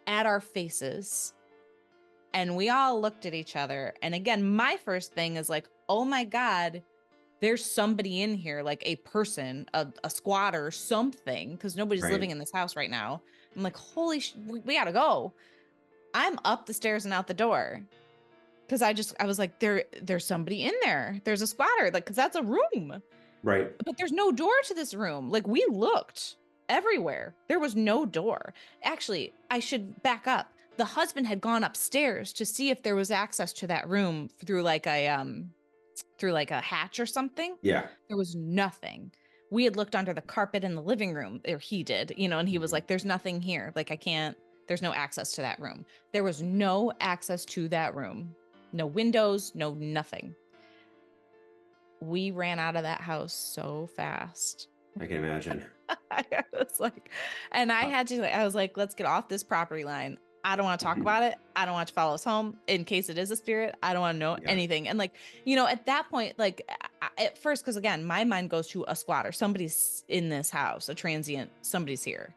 at our faces. And we all looked at each other. And again, my first thing is like, oh my God, there's somebody in here, like a person, a squatter, something, because nobody's living Right. in this house right now. I'm like, holy, we gotta go. I'm up the stairs and out the door because I was like, there's somebody in there. There's a squatter, like, because that's a room, Right. but there's no door to this room. Like, we looked everywhere. There was no door. Actually, I should back up. The husband had gone upstairs to see if there was access to that room through like a hatch or something. Yeah. There was nothing. We had looked under the carpet in the living room, or he did, and he was Mhm. like, there's nothing here. Like, I can't, there's no access to that room. There was no access to that room. No windows, no nothing. We ran out of that house so fast. I can imagine. I was like, and I Uh, had to, I was like, let's get off this property line. I don't want to talk mhm. about it. I don't want to follow us home in case it is a spirit. I don't want to know Yeah. anything. And like, at that point, like at first, because again, my mind goes to a squatter. Somebody's in this house, a transient, somebody's here.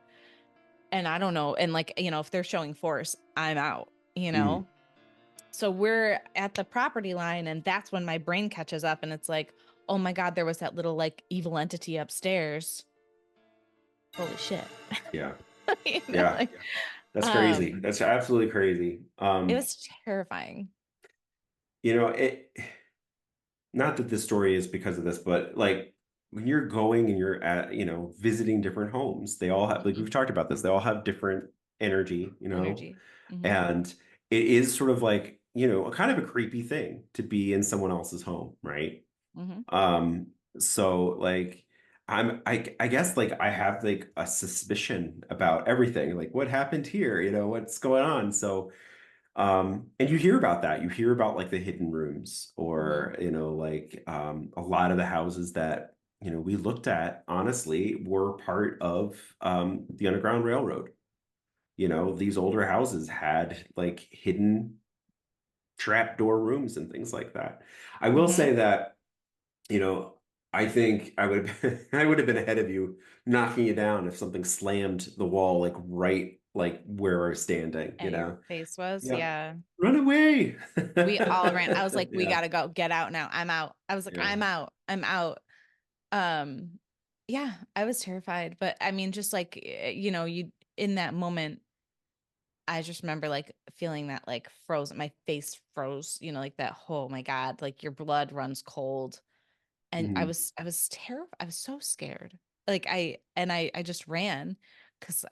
And I don't know. And like, if they're showing force, I'm out. Mm. So we're at the property line, and that's when my brain catches up and it's like, oh my God, there was that little like evil entity upstairs. Holy shit. Yeah. Yeah. Like, That's crazy. um, That's absolutely crazy. it was terrifying. You know, not that this story is because of this, but like when you're going and you're at, visiting different homes, they all have, like Mhm. we've talked about this, they all have different energy, Energy. and it is sort of like, a kind of a creepy thing to be in someone else's home, right? Hmm. Um, so like I guess like I have like a suspicion about everything. Like what happened here? What's going on? So and you hear about that. You hear about like the hidden rooms Hmm. or, like a lot of the houses that, we looked at, honestly, were part of the Underground Railroad. These older houses had like hidden trapdoor rooms and things like that. I will Hmm. say that, you know, I think I would have been ahead of you knocking you down if something slammed the wall like right like where we're standing, At your face was, Yeah. yeah. Run away. We all ran. I was like, we Yeah. gotta go. Get out now. I'm out. I was like, Yeah. I'm out. I'm out. Um, yeah, I was terrified. But I mean, just like, you in that moment, I just remember like feeling that like frozen, my face froze, like that, oh my God, like your blood runs cold. And I Mhm. was I was terrified. I was so scared. Like I just ran because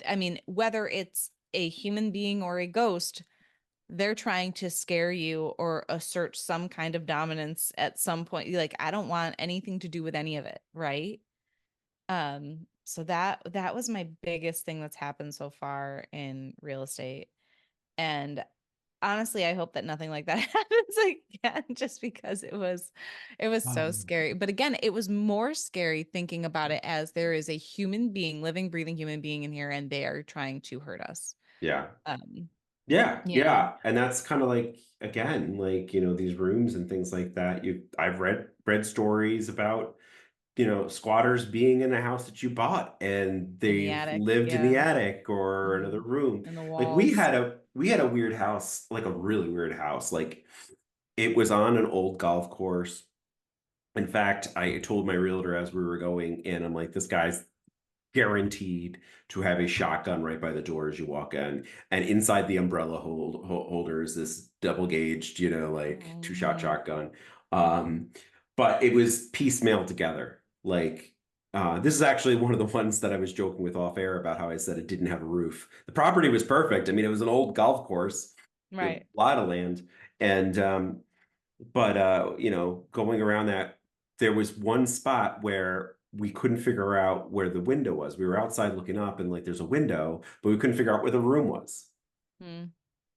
I mean, whether it's a human being or a ghost, they're trying to scare you or assert some kind of dominance at some point. Like I don't want anything to do with any of it, right? So that was my biggest thing that's happened so far in real estate. And honestly, I hope that nothing like that happens again, just because it was so Um, scary. But again, it was more scary thinking about it as there is a human being, living, breathing human being in here, and they are trying to hurt us. yeah. Um, Yeah. you know, Yeah. And that's kind of like, again, like, these rooms and things like that. I've read stories about, squatters being in a house that you bought and in the they've attic, lived in the yeah. attic or another Hmm. room. And the Like we walls. had a weird house, like a really weird house. Like it was on an old golf course. In fact, I told my realtor as we were going in, I'm like, this guy's guaranteed to have a shotgun right by the door as you walk in. And inside the umbrella holder is this double gauged, like Oh two-shot no. shotgun. Um, but it was piecemeal together. Like, this is actually one of the ones that I was joking with off air about how I said it didn't have a roof. The property was perfect. I mean, it was an old golf course with a Right. lot of land. And but going around that, there was one spot where we couldn't figure out where the window was. We were outside looking up and like there's a window, but we couldn't figure out where the room was. Hmm.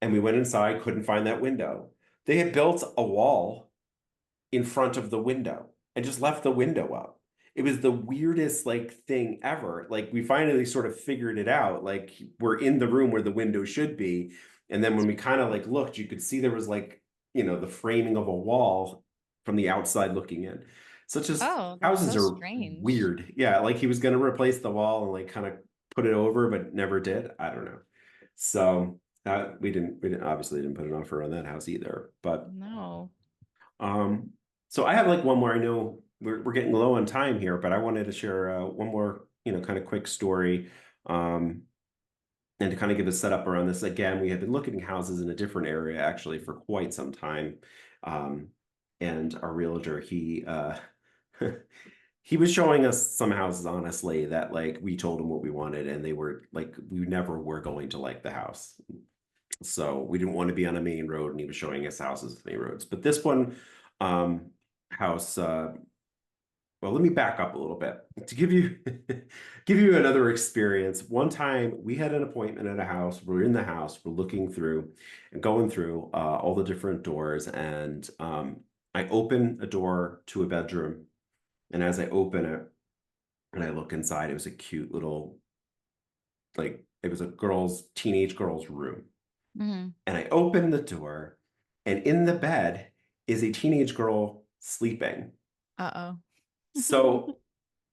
And we went inside, couldn't find that window. They had built a wall in front of the window and just left the window up. It was the weirdest like thing ever. Like we finally sort of figured it out. Like we're in the room where the window should be. And then when we kind of like looked, you could see there was like, the framing of a wall from the outside looking in. Such as Oh, that's houses so are strange. weird. Yeah, like he was gonna replace the wall and like kind of put it over, but never did. I don't know. So we didn't obviously didn't put an offer on that house either. But No. um, so I have like one more. I know we're getting low on time here, but I wanted to share one more, kind of quick story. Um, and to kind of give a setup around this, again, we had been looking at houses in a different area actually for quite some time. Um, and our realtor, he was showing us some houses, honestly, that like we told him what we wanted, and they were like, we never were going to like the house. So we didn't want to be on a main road, and he was showing us houses with main roads. But this one, um, house, well, let me back up a little bit to give you give you another experience. One time we had an appointment at a house. We're in the house, we're looking through and going through all the different doors, and I open a door to a bedroom, and as I open it, And I look inside, it was a cute little, like, it was a teenage girl's room. Hmm. And I open the door, and in the bed is a teenage girl sleeping. Uh-oh. So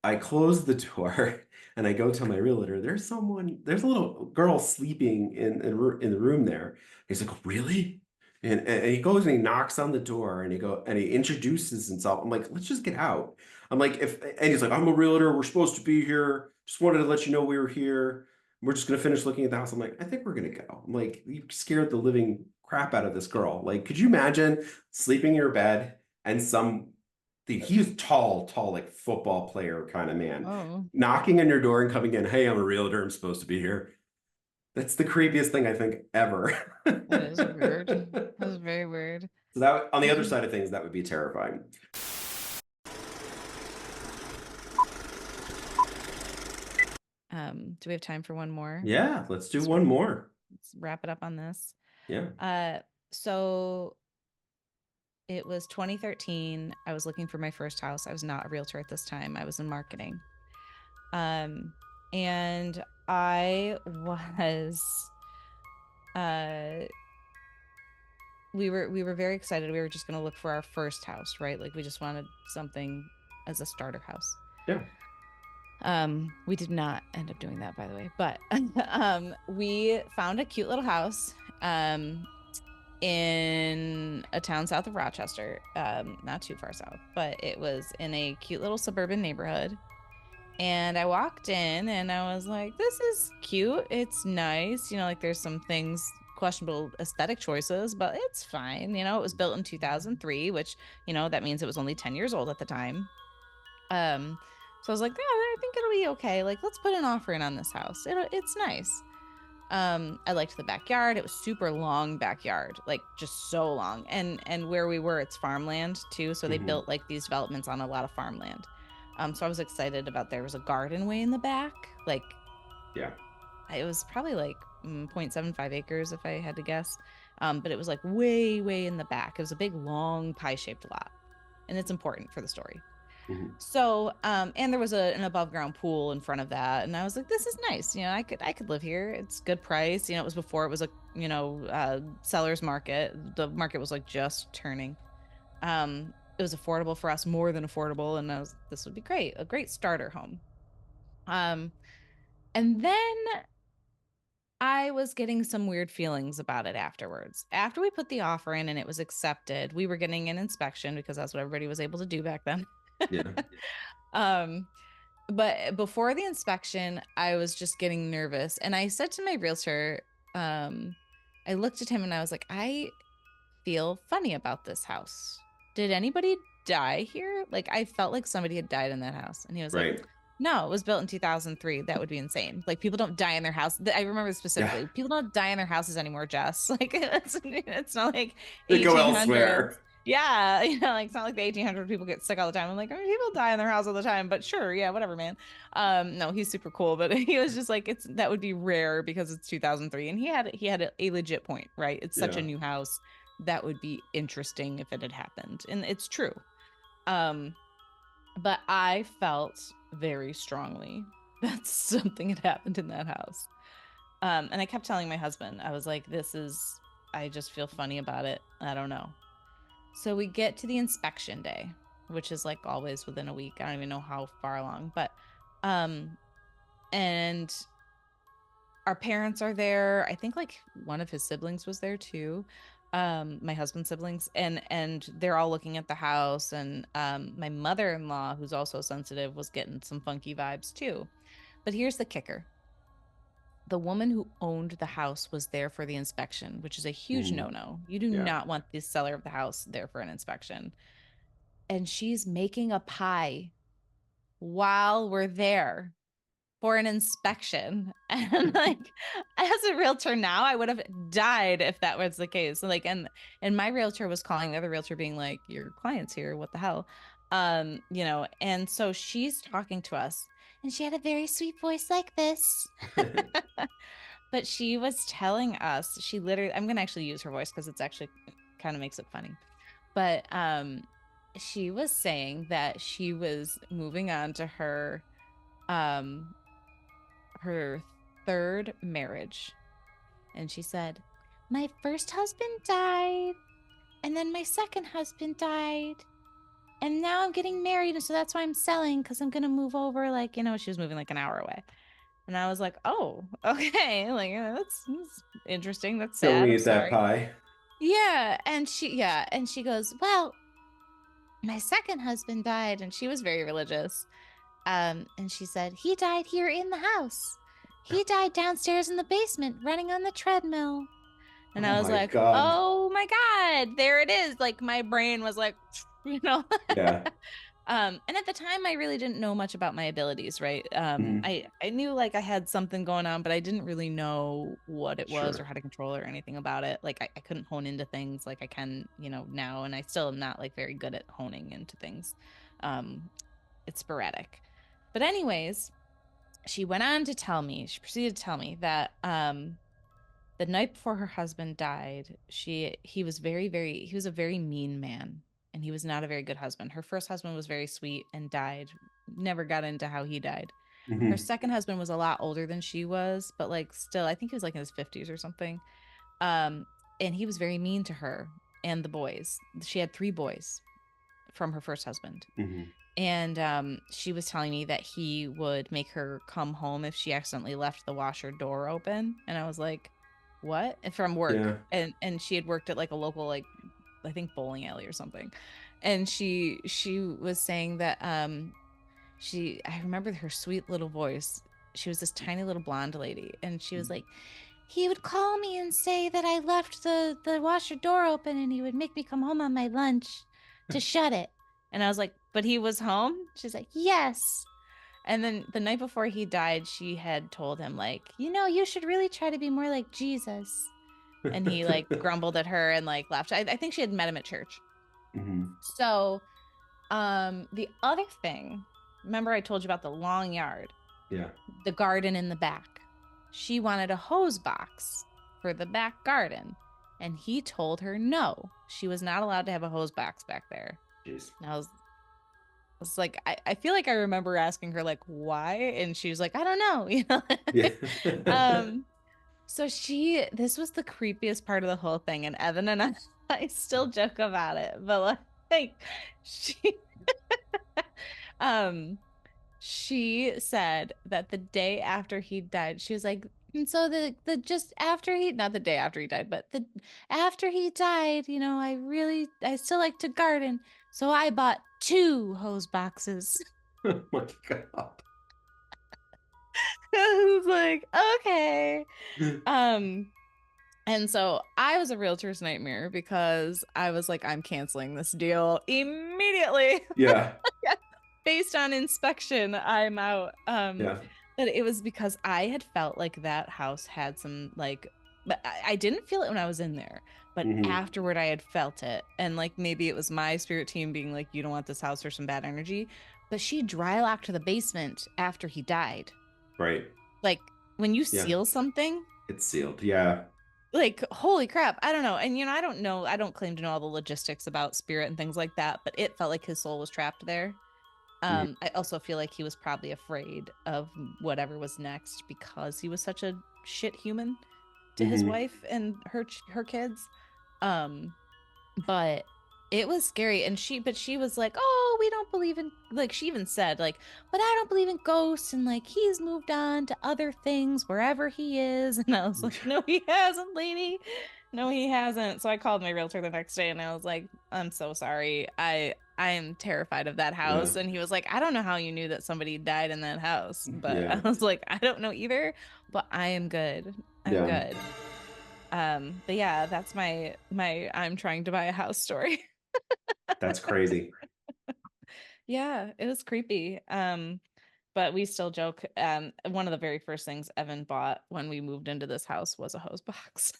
I close the door and I go tell my realtor, there's a little girl sleeping in the room there. He's like, really? And he goes and he knocks on the door and he introduces himself. I'm like, let's just get out. I'm like, and he's like, I'm a realtor. We're supposed to be here. Just wanted to let you know we were here. We're just gonna finish looking at the house. I'm like, I think we're gonna go. I'm like, you scared the living crap out of this girl. Like, could you imagine sleeping in your bed and he's tall, like football player kind of man, Oh, knocking on your door and coming in, hey, I'm a realtor. I'm supposed to be here. That's the creepiest thing I think ever. that is weird. That is very weird. So that on the other side of things, that would be terrifying. Do we have time for one more? Yeah, let's do Let's, one more. let's wrap it up on this. Yeah. Uh, so it was 2013. I was looking for my first house. I was not a realtor at this time. I was in marketing. Um, and I was uh we were very excited. We were just going to look for our first house, right? Like we just wanted something as a starter house. Yeah. We did not end up doing that, by the way, but we found a cute little house in a town south of Rochester, not too far south, but it was in a cute little suburban neighborhood. And I walked in and I was like, this is cute. It's nice. Like there's some things, questionable aesthetic choices, but it's fine. It was built in 2003, which, that means it was only 10 years old at the time. Um, so I was like, yeah, I think it'll be okay. Like, let's put an offer in on this house. It's nice. I liked the backyard. It was super long backyard, like just so long. And where we were, it's farmland too. So they Hmm. built like these developments on a lot of farmland. So I was excited about there was a garden way in the back. Like Yeah. it was probably like 0.75 acres if I had to guess. But it was like way, way in the back. It was a big, long pie-shaped lot. And it's important for the story. Hmm. So, and there was an above ground pool in front of that, and I was like, "This is nice. I could live here. It's good price. It was before it was a seller's market. The market was like just turning. It was affordable for us, more than affordable, and this would be great, a great starter home. Um, and then I was getting some weird feelings about it afterwards. After we put the offer in and it was accepted, we were getting an inspection because that's what everybody was able to do back then. Yeah. Um, But before the inspection, I was just getting nervous. And I said to my realtor, um, I looked at him and I was like, I feel funny about this house. Did anybody die here? Like, I felt like somebody had died in that house. And he was like, Right. no, it was built in 2003. That would be insane. Like, people don't die in their house. I remember Yeah. specifically, people don't die in their houses anymore, Jess. Like, it's not like They go 1800s. elsewhere. Yeah, like it's not like the 1800s people get sick all the time. I'm like, I mean, people die in their house all the time, but sure, yeah, whatever, man. No, he's super cool, but he was just like, that would be rare because it's 2003, and he had a legit point, right? It's such a Yeah. new house that would be interesting if it had happened, and it's true. Um, but I felt very strongly that something had happened in that house. And I kept telling my husband, I was like, I just feel funny about it. I don't know. So we get to the inspection day, which is like always within a week. I don't even know how far along, but um and our parents are there. I think like one of his siblings was there too. My husband's siblings, and they're all looking at the house, and my mother-in-law, who's also sensitive, was getting some funky vibes too. But here's the kicker. The woman who owned the house was there for the inspection, which is a huge Mm. no-no. You do Yeah. not want the seller of the house there for an inspection. And she's making a pie while we're there for an inspection. And like as a realtor now, I would have died if that was the case. Like and my realtor was calling the other realtor being like, your client's here, what the hell? And so she's talking to us and she had a very sweet voice like this. But she was telling us, she literally, I'm gonna actually use her voice because it's actually kind of makes it funny. But she was saying that she was moving on to her um her third marriage. And she said, "My first husband died, and then my second husband died, and now I'm getting married, and so that's why I'm selling because I'm gonna move over." Like, she was moving like an hour away. And I was like, "Oh, okay." Like, that's interesting. That's Tell sad. me I'm at that sorry. pie. Yeah. And she goes, "Well, my second husband died," and she was very religious. And she said, "He died here in the house. He died downstairs in the basement running on the treadmill." And Oh I was my like, God. "Oh my God, there it is." Like my brain was like, you know. Yeah. And at the time I really didn't know much about my abilities, right? Mhm. I knew like I had something going on, but I didn't really know what it was or Sure. how to control it or anything about it. Like I couldn't hone into things like I can, now, and I still am not like very good at honing into things. It's sporadic. But anyways, she proceeded to tell me that the night before her husband died, he was a very mean man, and he was not a very good husband. Her first husband was very sweet and died. Never got into how he died. Her Hmm. second husband was a lot older than she was, but like still, I think he was like in his 50s or something. Um, and he was very mean to her and the boys. She had three boys from her first husband. Hmm. And she was telling me that he would make her come home if she accidentally left the washer door open. And I was like, "What?" And from work. Yeah. And she had worked at like a local, like, I think bowling alley or something. And she was saying that I remember her sweet little voice. She was this tiny little blonde lady, and she was like, "He would call me and say that I left the washer door open, and he would make me come home on my lunch to shut it." And I was like, "But he was home?" She's like, "Yes." And then the night before he died, she had told him like, "You should really try to be more like Jesus." And he like grumbled at her and like laughed. I think she had met him at church. Hmm. So, the other thing, remember I told you about the long yard, Yeah. the garden in the back. She wanted a hose box for the back garden, and he told her no, she was not allowed to have a hose box back there. Jeez. And I was like, I feel like I remember asking her like why, and she was like, "I don't know," Yeah. um, so this was the creepiest part of the whole thing, and Evan and I still joke about it, but like she, um, she said that the day after he died, she was like, "And so the just after he, not the day after he died, but the after he died, I still like to garden, so I bought two hose boxes." Oh my God. I was like, "Okay." Um, and so I was a realtor's nightmare because I was like, "I'm canceling this deal immediately." Yeah. Based on inspection, I'm out. Yeah. But it was because I had felt like that house had some like, but I didn't feel it when I was in there, but Hmm. afterward I had felt it. And like maybe it was my spirit team being like, "You don't want this house or some bad energy." But she dry locked to the basement after he died. Right. Like when you Yeah. seal something, It's sealed. Yeah. like holy crap, I don't know. And I don't know, I don't claim to know all the logistics about spirit and things like that, but it felt like his soul was trapped there. Mhm. I also feel like he was probably afraid of whatever was next because he was such a shit human to his Hmm. wife and her kids. Um, but it was scary, and she was like, "Oh, we don't believe in," like she even said like, "But I don't believe in ghosts, and like he's moved on to other things wherever he is." And I was like, "No, he hasn't, lady. No, he hasn't." So I called my realtor the next day and I was like, "I'm so sorry. I am terrified of that Yeah. house." And he was like, "I don't know how you knew that somebody died in that house." But I Yeah. was like, "I don't know either, but I am good. I'm Yeah. good." But yeah, that's my I'm trying to buy a house story. That's crazy. Yeah, it was creepy. But we still joke. One of the very first things Evan bought when we moved into this house was a hose box.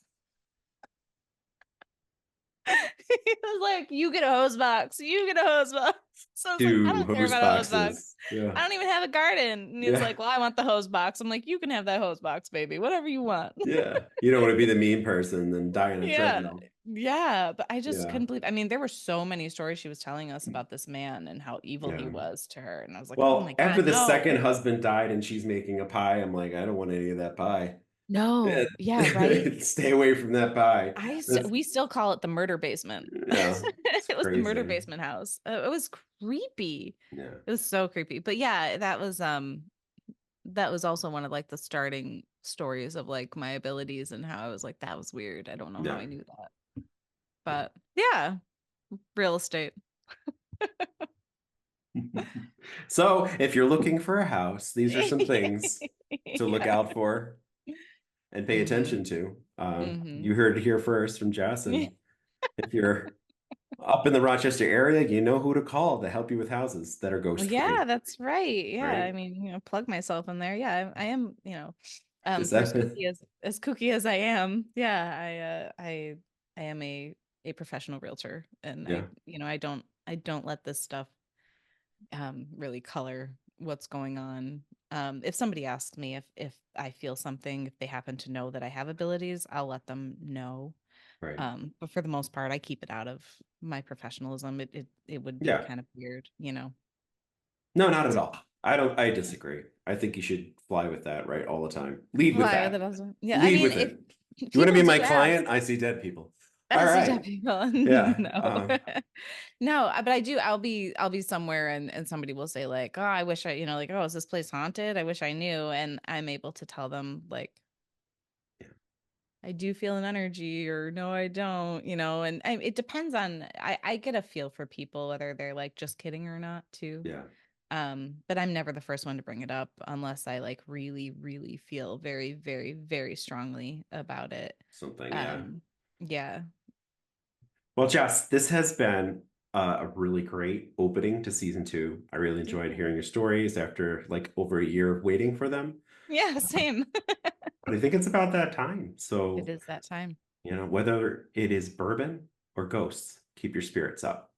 He was like, "You get a hose box. You get a hose box." So I was like, I Two don't care hose about a hose box. boxes. Yeah. I don't even have a garden. And he was Yeah. like, well, I want the hose box. I'm like, you can have that hose box, baby. Whatever you want. Yeah. You don't want to be the mean person and die on a Yeah. treadmill. Yeah. But I just Yeah. couldn't believe. I mean, there were so many stories she was telling us about this man and how evil he Yeah. was to her. And I was like, oh my Well, God, after the second no. husband died and she's making a pie, I'm like, I don't want any of that pie. No. Yeah, right. Stay away from that pie. That's, We still call it the murder basement. yeah, it's It was the murder crazy. basement house. It was creepy. Yeah. It was so creepy. But yeah, that was also one of like the starting stories of like my abilities and how I was like, that was weird. I don't know how Yeah. I knew that. Yeah. But yeah, real estate. So, if you're looking for a house, these are some things to look Yeah. out for and pay Hmm. attention to. Hmm. You heard it here first from Jess. And if you're up in the Rochester area, you know who to call to help you with houses that are Well, ghost yeah, free, that's right. Yeah, right? I mean, plug myself in there. Yeah, I am, Is for that as kooky as I am, yeah, I am a professional realtor, and yeah, I don't let this stuff really color what's going on. If somebody asks me if I feel something, if they happen to know that I have abilities, I'll let them know. right? But for the most part, I keep it out of my professionalism. It would be Yeah. kind of weird, you know. No, not at all. I disagree. I think you should fly with that, right? All the time. Lead with Why with it that. also? Yeah, I Lead mean, with if it. You want to be people my do ask, client? I see dead people. All as right. deaf people, Yeah. no, no, but I do. I'll be somewhere and somebody will say like, oh, I wish I, like, oh, is this place haunted? I wish I knew, and I'm able to tell them like, I do feel an energy, or no, I don't, and it depends on. I get a feel for people whether they're like just kidding or not too. Yeah. But I'm never the first one to bring it up unless I like really, really feel very, very, very strongly about it. Something. Yeah. Um, yeah. Well, Jess, this has been a really great opening to season two. I really enjoyed Yeah. hearing your stories after like over a year of waiting for them. Yeah, same. But I think it's about that time. It So, is that time. whether it is bourbon or ghosts, keep your spirits up.